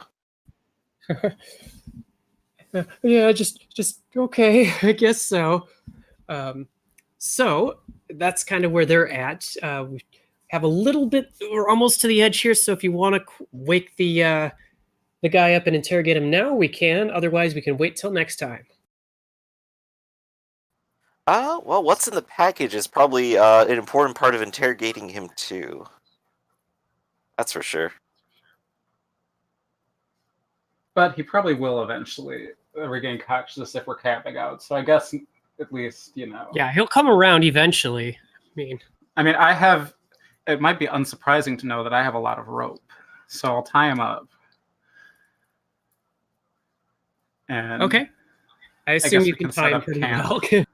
Yeah, just okay. I guess so. So that's kind of where they're at. We have a little bit, we're almost to the edge here. So if you want to wake the guy up and interrogate him now, we can. Otherwise, we can wait till next time. Well, what's in the package is probably an important part of interrogating him too. That's for sure. But he probably will eventually regain consciousness if we're camping out. So I guess at least, Yeah, he'll come around eventually. I mean, I have. It might be unsurprising to know that I have a lot of rope, so I'll tie him up. And Okay. I guess assume we you can can set tie him up pretty camp. well.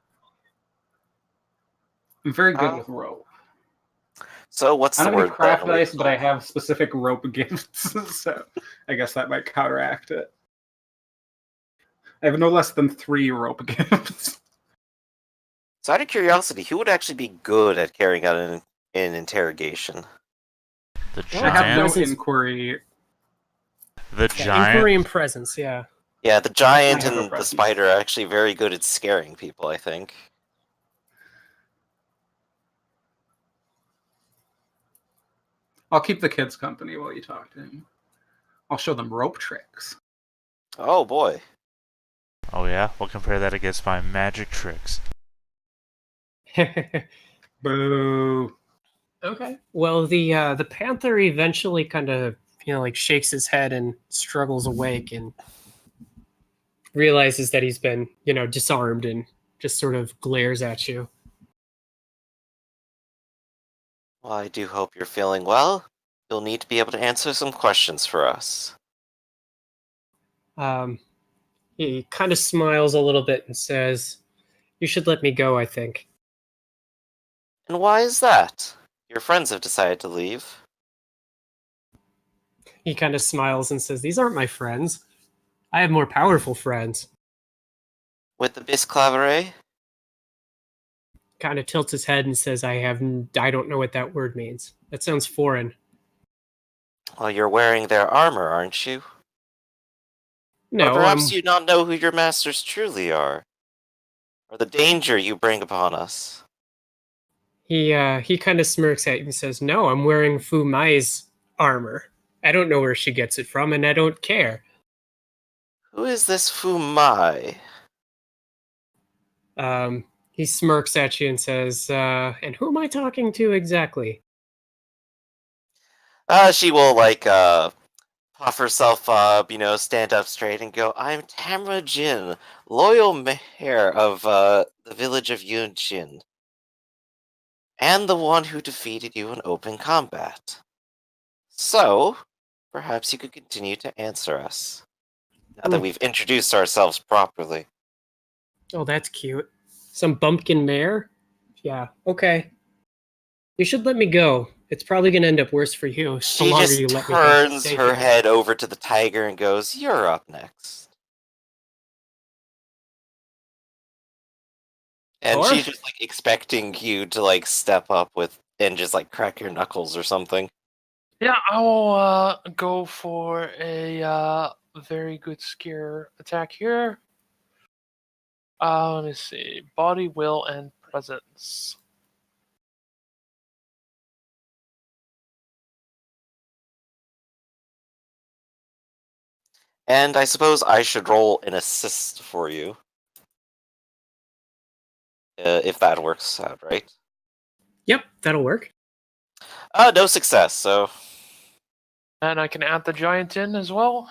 I'm very good with rope. So what's I the don't have any word? craft then? dice, but I have specific rope gifts, so I guess that might counteract it. I have no less than 3 rope gifts. So out of curiosity, who would actually be good at carrying out an interrogation? The I have no giant. inquiry. The Yeah, giant. inquiry and presence, yeah. Yeah, the giant I have a and the presence. spider are actually very good at scaring people, I think. I'll keep the kids company while you talk to him. I'll show them rope tricks. Oh boy. Oh yeah, we'll compare that against my magic tricks. Boo. Okay. Well, the panther eventually kind of like shakes his head and struggles awake and realizes that he's been disarmed and just sort of glares at you. Well, I do hope you're feeling well. You'll need to be able to answer some questions for us. He kind of smiles a little bit and says, "You should let me go, I think." And why is that? Your friends have decided to leave. He kind of smiles and says, "These aren't my friends. I have more powerful friends." With the Bisclaveret? Kind of tilts his head and says, I don't know what that word means. That sounds foreign." Well, you're wearing their armor, aren't you? No, or perhaps you not know who your masters truly are, or the danger you bring upon us. He kind of smirks at you and says, "No, I'm wearing Fu Mai's armor. I don't know where she gets it from, and I don't care." Who is this Fu Mai? He smirks at you and says, "And who am I talking to exactly?" She will, puff herself up, stand up straight and go, I'm Tamra Jin, loyal mayor of the village of Yunjin, and the one who defeated you in open combat. So, perhaps you could continue to answer us, now that we've introduced ourselves properly. Oh, that's cute. Some bumpkin mare? Yeah, okay. You should let me go. It's probably going to end up worse for you the She longer just you let me turns stay her here. head over to the tiger and goes, You're up next. And Or? she's just like expecting you to like step up with and just like crack your knuckles or something. Yeah, I will go for a very good scare attack here. Let me see. Body, will, and presence. And I suppose I should roll an assist for you. If that works out, right? Yep, that'll work. No success, so... And I can add the giant in as well.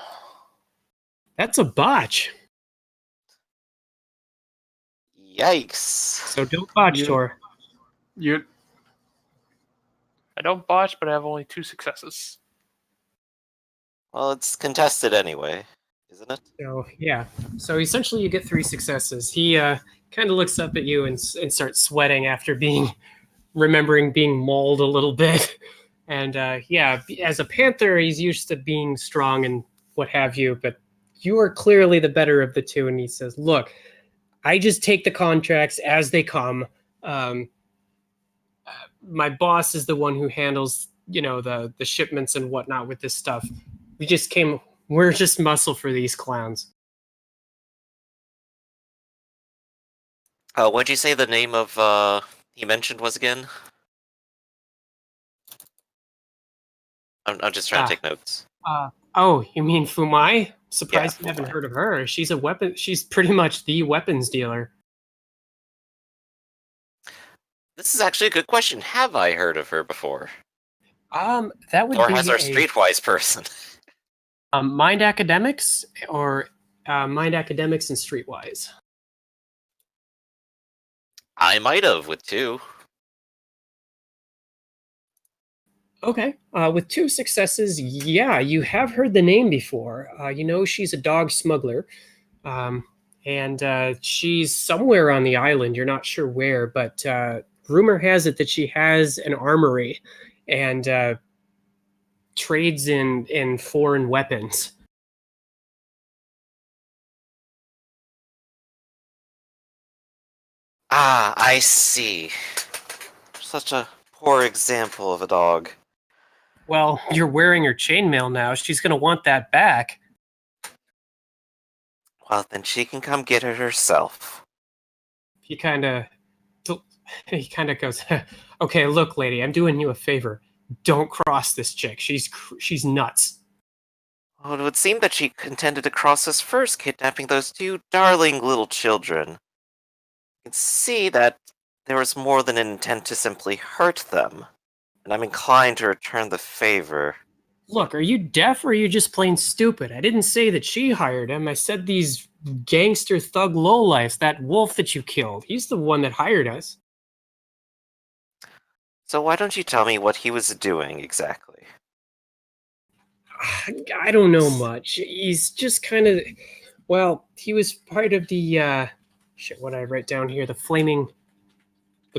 That's a botch. Yikes. So don't botch, Tor. You I don't botch, but I have only 2 successes. Well, it's contested anyway, isn't it? So, yeah. So essentially you get 3 successes. He kind of looks up at you and starts sweating after remembering being mauled a little bit. And yeah, as a panther, he's used to being strong and what have you, but you are clearly the better of the two. And he says, look, I just take the contracts as they come. My boss is the one who handles, the shipments and whatnot with this stuff. We're just muscle for these clowns. What'd you say the name of, he mentioned was again? I'm just trying to take notes. Oh, you mean Fumai? Surprised Yeah, you haven't Fumai. heard of her. She's pretty much the weapons dealer. This is actually a good question. Have I heard of her before? That would Or be has our a streetwise person? Mind Academics or Mind Academics and Streetwise. I might have with 2. Okay. With 2 successes, yeah, you have heard the name before. She's a dog smuggler. And she's somewhere on the island. You're not sure where, but rumor has it that she has an armory and trades in foreign weapons. Ah, I see. Such a poor example of a dog. Well, you're wearing her chainmail now. She's going to want that back. Well, then she can come get it herself. He kind of goes, "Okay, look, lady, I'm doing you a favor. Don't cross this chick. She's nuts." Well, it would seem that she intended to cross us first, kidnapping those 2 darling little children. You can see that there was more than an intent to simply hurt them, and I'm inclined to return the favor. Look, are you deaf or are you just plain stupid? I didn't say that she hired him. I said these gangster thug lowlifes, that wolf that you killed. He's the one that hired us. So why don't you tell me what he was doing exactly? I don't know much. He's just kind of, well, he was part of the, what I write down here, the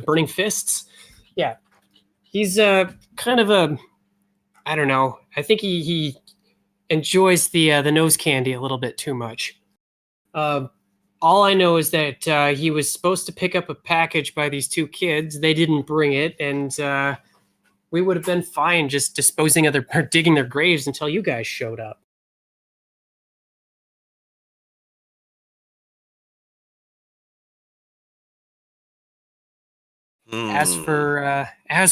burning fists. Yeah. He's kind of I don't know. I think he enjoys the nose candy a little bit too much. All I know is that he was supposed to pick up a package by these 2 kids. They didn't bring it, and we would have been fine just disposing of or digging their graves until you guys showed up. As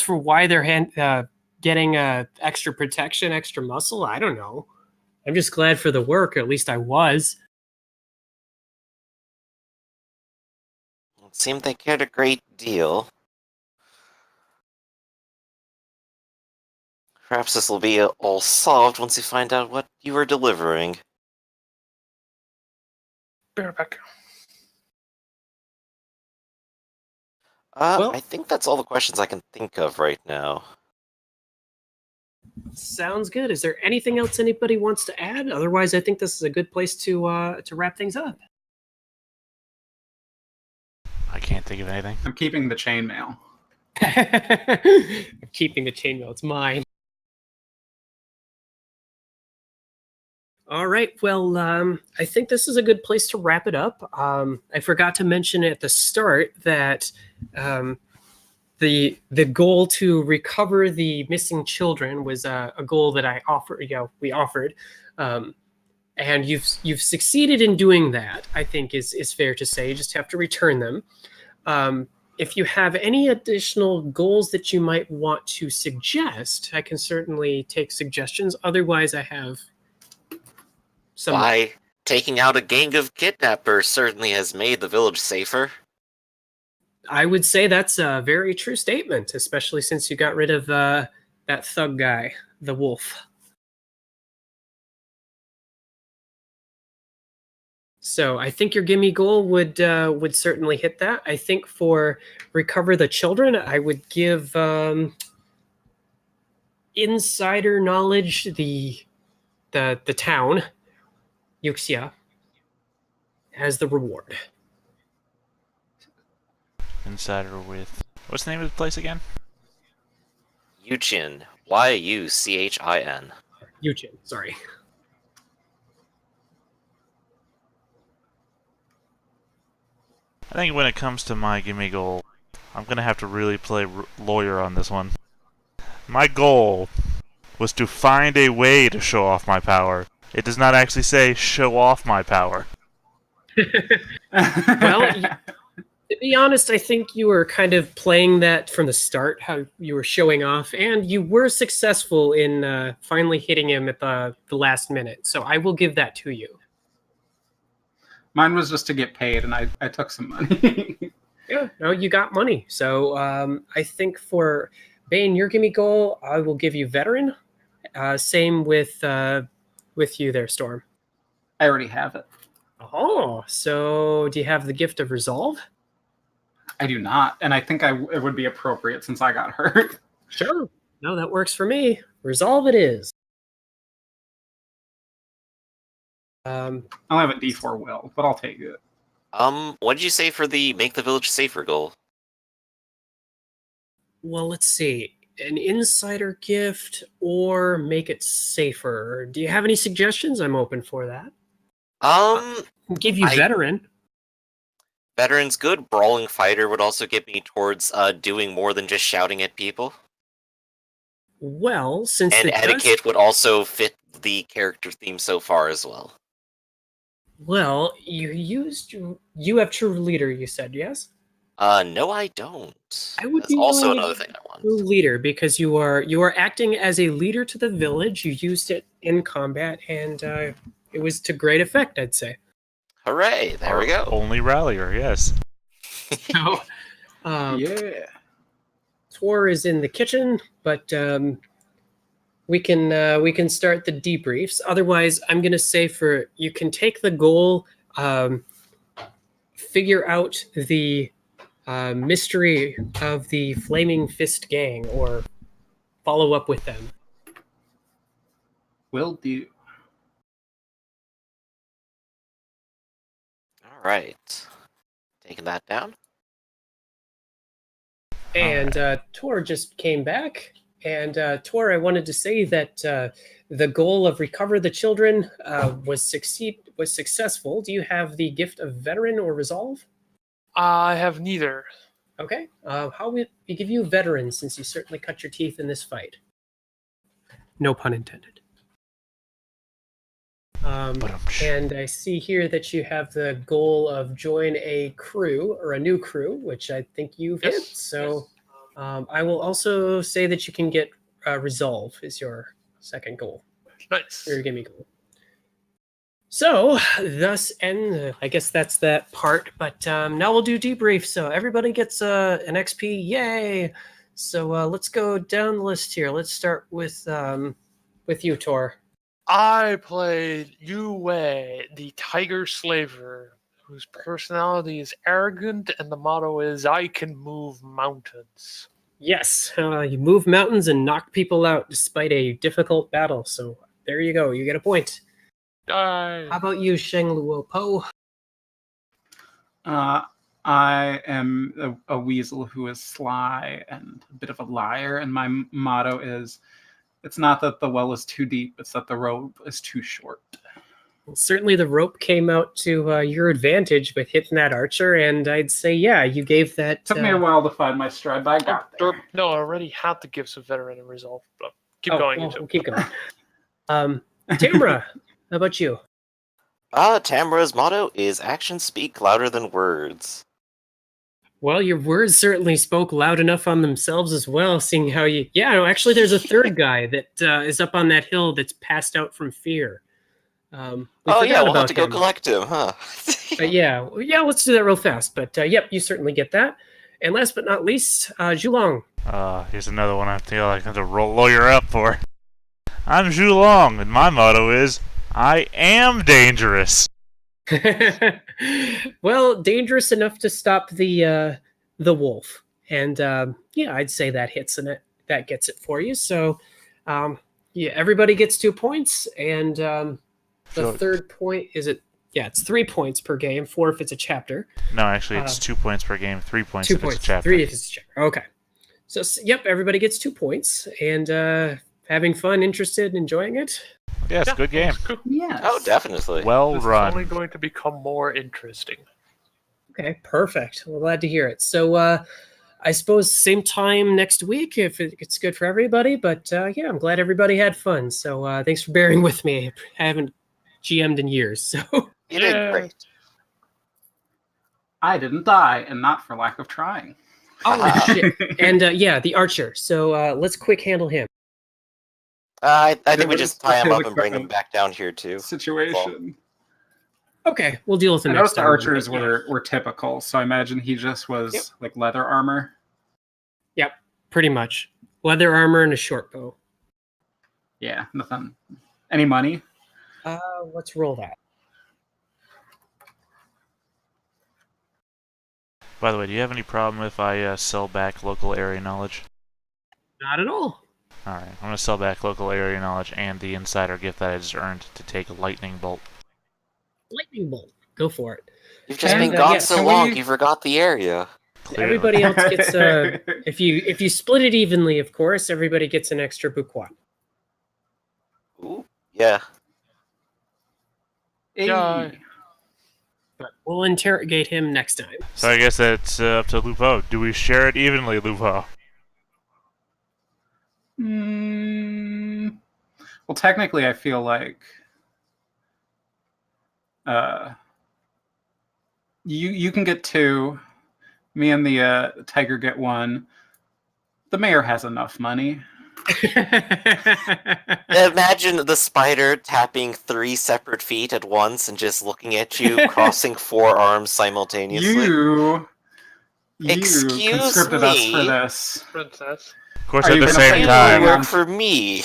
for why they're getting extra protection, extra muscle, I don't know. I'm just glad for the work, or at least I was. It seemed they cared a great deal. Perhaps this will be all solved once you find out what you are delivering. Be right back. Well- I think that's all the questions I can think of right now. Sounds good. Is there anything else anybody wants to add? Otherwise, I think this is a good place to wrap things up. I can't think of anything. I'm keeping the chainmail. I'm keeping the chainmail. It's mine. All right. Well, I think this is a good place to wrap it up. I forgot to mention at the start that the goal to recover the missing children was a goal that I offered. We offered, and you've succeeded in doing that. I think is fair to say. You just have to return them. If you have any additional goals that you might want to suggest, I can certainly take suggestions. Otherwise, I have some. Why, taking out a gang of kidnappers certainly has made the village safer. I would say that's a very true statement, especially since you got rid of that thug guy, the wolf. So I think your gimme goal would certainly hit that. I think for recover the children, I would give insider knowledge the town, Yuxia, as the reward. Insider with... What's the name of the place again? Yuchin. Yuchin. Yuchin, sorry. I think when it comes to my gimme goal, I'm gonna have to really play lawyer on this one. My goal was to find a way to show off my power. It does not actually say show off my power. Well, to be honest, I think you were kind of playing that from the start, how you were showing off, and you were successful in finally hitting him at the last minute. So I will give that to you. Mine was just to get paid, and I took some money. Yeah, no, you got money. So I think for Bane, your gimme goal, I will give you veteran. Same with you there, Storm. I already have it. Oh, so do you have the gift of resolve? I do not, and I think it would be appropriate since I got hurt. Sure. No, that works for me. Resolve it is. I only have a D4 will, but I'll take it. What did you say for the make the village safer goal? Well, let's see. An insider gift or make it safer. Do you have any suggestions? I'm open for that. I'll give you veteran. Veteran's good. Brawling fighter would also get me towards doing more than just shouting at people. Well, since And the etiquette would also fit the character theme so far as well. Well, you have true leader, you said, yes? No, I don't. I would That's be also willing to another thing I want. True leader, because you are acting as a leader to the village. You used it in combat, and it was to great effect, I'd say. Hooray! There we go. Only rallier, yes. So, Yeah. Tor is in the kitchen, but we can start the debriefs. Otherwise, I'm gonna say you can take the goal, figure out the mystery of the Flaming Fist Gang, or follow up with them. Will do. All right. Taking that down. And Tor just came back. And Tor, I wanted to say that the goal of recover the children was successful. Do you have the gift of veteran or resolve? I have neither. Okay. How would we give you veteran, since you certainly cut your teeth in this fight? No pun intended. And I see here that you have the goal of join a crew, or a new crew, which I think you've hit. So I will also say that you can get resolve is your second goal. Nice. Your gimme goal. So thus end. I guess that's that part. But now we'll do debrief. So everybody gets an XP. Yay! So let's go down the list here. Let's start with you, Tor. I played Yu Wei, the tiger slaver, whose personality is arrogant, and the motto is "I can move mountains." Yes, you move mountains and knock people out despite a difficult battle. So there you go. You get a point. How about you, Sheng Luo Po? I am a weasel who is sly and a bit of a liar, and my motto is, it's not that the well is too deep, it's that the rope is too short. Well, certainly the rope came out to your advantage with hitting that archer, and I'd say, yeah, you gave that... Took me a while to find my stride, but I got there. No, I already had to give some veteran a resolve. But keep going. Well, we'll keep going. Tamra, how about you? Tamra's motto is actions speak louder than words. Well, your words certainly spoke loud enough on themselves as well, seeing how you... Yeah, no, actually, there's a third guy that is up on that hill that's passed out from fear. We'll have to go collect him, huh? Yeah, let's do that real fast. But yep, you certainly get that. And last but not least, Zhulong. Here's another one I feel like I have to lawyer up for. I'm Zhulong, and my motto is, I am dangerous. Well, dangerous enough to stop the wolf. And yeah, I'd say that hits and that gets it for you. So yeah, everybody gets 2 points, and the third point is it? Yeah, it's 3 points per game, 4 if it's a chapter. No, actually, it's 2 points per game, 3 points 2 if points, it's a chapter. 3 if it's a chapter. Okay. So yep, everybody gets 2 points, and having fun, interested, enjoying it. Yeah, it's a good game. Yes. Oh, definitely. Well This run. is only going to become more interesting. Okay, perfect. Well, glad to hear it. So I suppose same time next week if it's good for everybody. But yeah, I'm glad everybody had fun. So thanks for bearing with me. I haven't GM'd in years. So You did great. I didn't die, and not for lack of trying. oh shit. And yeah, the archer. So let's quick handle him. I think we just tie him up and bring him back down here too. Situation. Okay, we'll deal with I him noticed next the time. archers were typical, so I imagine he just was like leather armor. Yep, pretty much. Leather armor and a short bow. Yeah, nothing. Any money? Let's roll that. By the way, do you have any problem if I sell back local area knowledge? Not at all. Alright, I'm going to sell back local area knowledge and the insider gift that I just earned to take a lightning bolt. Lightning bolt. Go for it. You've just And, been gone yeah, so can long, we- you forgot the area. Clearly. Everybody else gets if you split it evenly, of course, everybody gets an extra bouquet. Ooh, yeah. Yeah. But we'll interrogate him next time. So I guess that's up to Lupo. Do we share it evenly, Lupo? Well, technically, I feel like you can get 2. Me and the tiger get 1. The mayor has enough money. Imagine the spider tapping 3 separate feet at once and just looking at you, crossing 4 arms simultaneously. You Excuse conscripted us me? for this. Princess. Of course, Are at you the gonna same pay time. me? Work for me.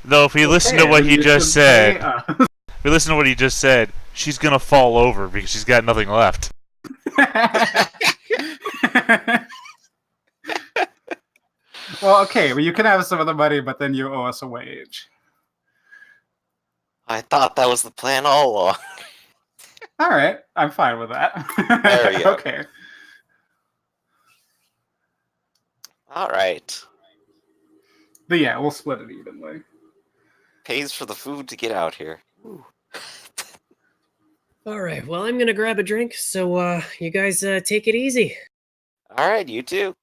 Though, if you listen to Okay, what he you just should said, pay us. if you listen to what he just said, she's gonna fall over because she's got nothing left. Well, okay, well, you can have some of the money, but then you owe us a wage. I thought that was the plan all along. All right, I'm fine with that. There we go. Okay. All right. But yeah, we'll split it evenly. Pays for the food to get out here. Ooh. All right. Well, I'm gonna grab a drink. So you guys take it easy. All right, you too.